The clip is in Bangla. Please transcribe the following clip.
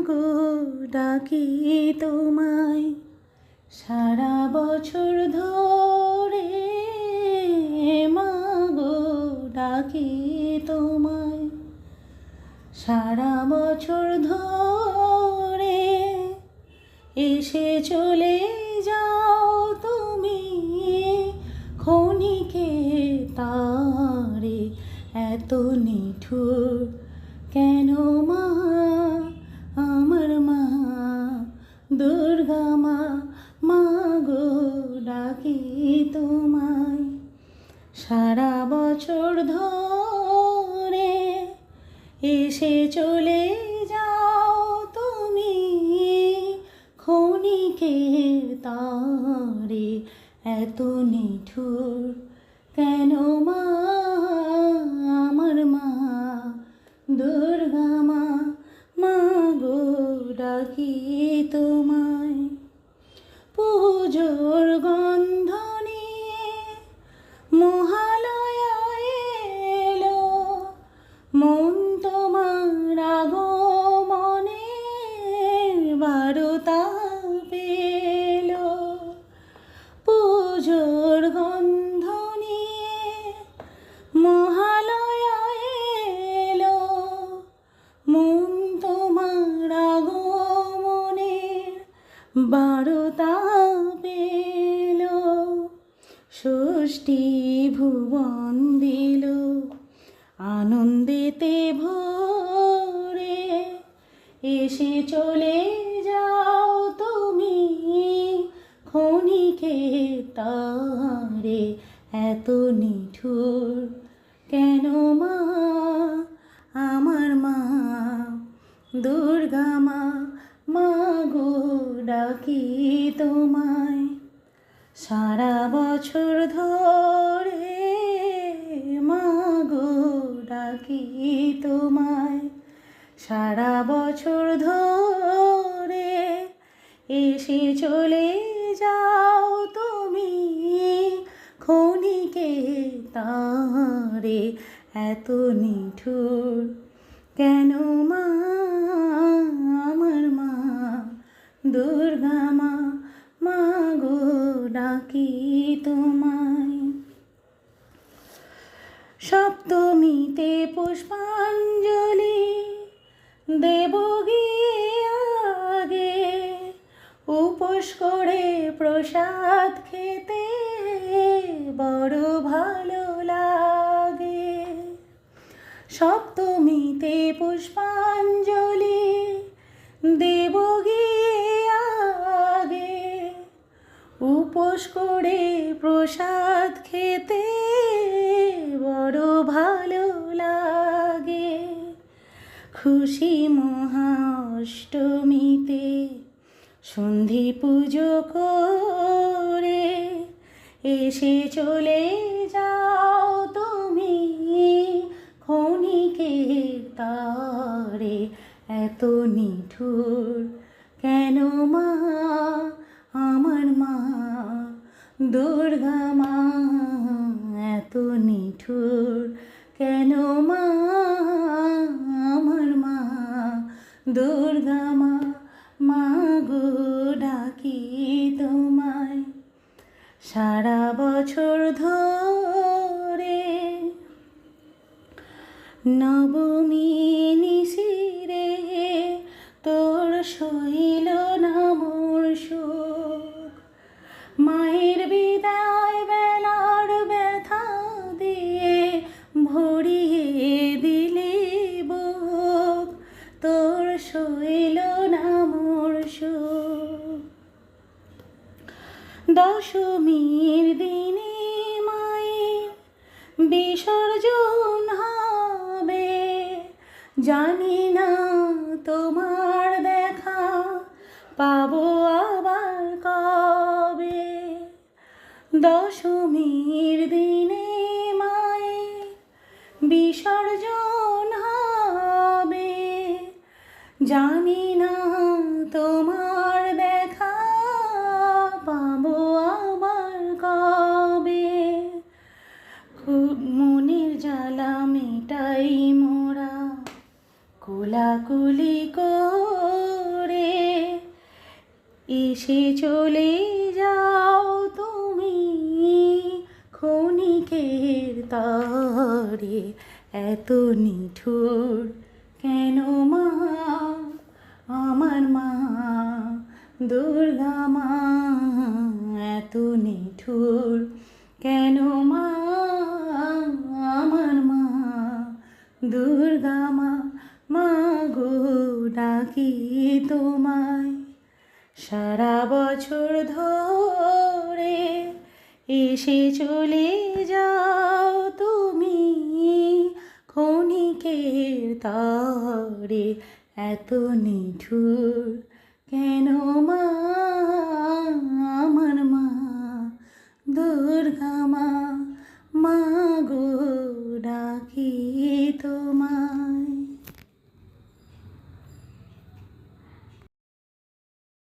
গো ডাকি তোমায় সারা বছর ধরে, মা গো ডাকি তোমায় সারা বছর ধরে। এসে চলে যাও তুমি ক্ষণিকে তারে, এত নিঠুর কেন মা আমার মা দুর্গা মা। মা গো ডাকি তোমায় সারা বছর ধরে। এসে চলে যাও তুমি ক্ষণিকে তারে, এত নিঠুর কেন মা আমার মা দুর্গা মা। মা গো ডাকি তোমায় পুজোর গন্ধ নিয়ে মহালয়া এলো, মন তোমার আগমনে বারতা পেল। পুজোর গন্ধ নিয়ে মহালয়া এলো, মন তোমার আগমনে বারতা পেল। ষষ্ঠী ভুবন দিল আনন্দেতে ভরে। এসে চলে যাও তুমি ক্ষণিকে তারে, এত নিঠুর কেন মা আমার মা দুর্গা মা। মা গো ডাকি তোমায় সারা বছর ধরে, মা গো ডাকি তোমায় সারা বছর ধরে। এসে চলে যাও তুমি ক্ষণিকে তারে, এত নিঠুর কেন মা আমার মা দুর্গা মা। মা গো ডাকি তোমায় সপ্তমীতে পুষ্পাঞ্জলি দেব গিয়ে আগে, উপোস করে প্রসাদ খেতে বড় ভালো লাগে। সপ্তমীতে পুষ্পাঞ্জলি দেব গিয়ে আগে, উপোস করে প্রসাদ খেতে বড় ভালো লাগে। খুশি মহা অষ্টমীতে সন্ধি পুজো করে। এসে চলে যাও তুমি ক্ষণিকে তারে, এত নিঠুর কেন মা আমার মা দুর্গা মা। এত নিঠুর কেন মা আমার মা দুর্গা মা। মা গো ডাকি তোমায় সারা বছর ধরে। নবমী নিশিরে তোর সইল না মোর শোক, মায়ের বিদায় বেলার ব্যথা দিয়ে ভরিয়ে দিলি বুক, তোর সইল না মোর শোক। দশমীর দিনে মায়ের বিসর্জন হবে, জানি না তোমার দেখা পাবো আবার কবে। দশমীর দিনে মায়ের বিসর্জন হবে, জানি না তোমার দেখা পাবো আবার কবে। খুব মনের জ্বালা মেটাই মোরা কোলাকুলি করে। এসে চলে যাও তুমি ক্ষণিকের তরে, এত নিঠুর কেন মা আমার মা দুর্গা মা, এত নিঠুর কেন মা আমার মা দুর্গা মা। মা গো ডাকি তোমায় সারা বছর ধরে, এসে চলে যাও তুমি ক্ষণিকের তরে, এত নিঠুর কেন মা আমার মা দুর্গা মা। মা গো ডাকি তোমায়।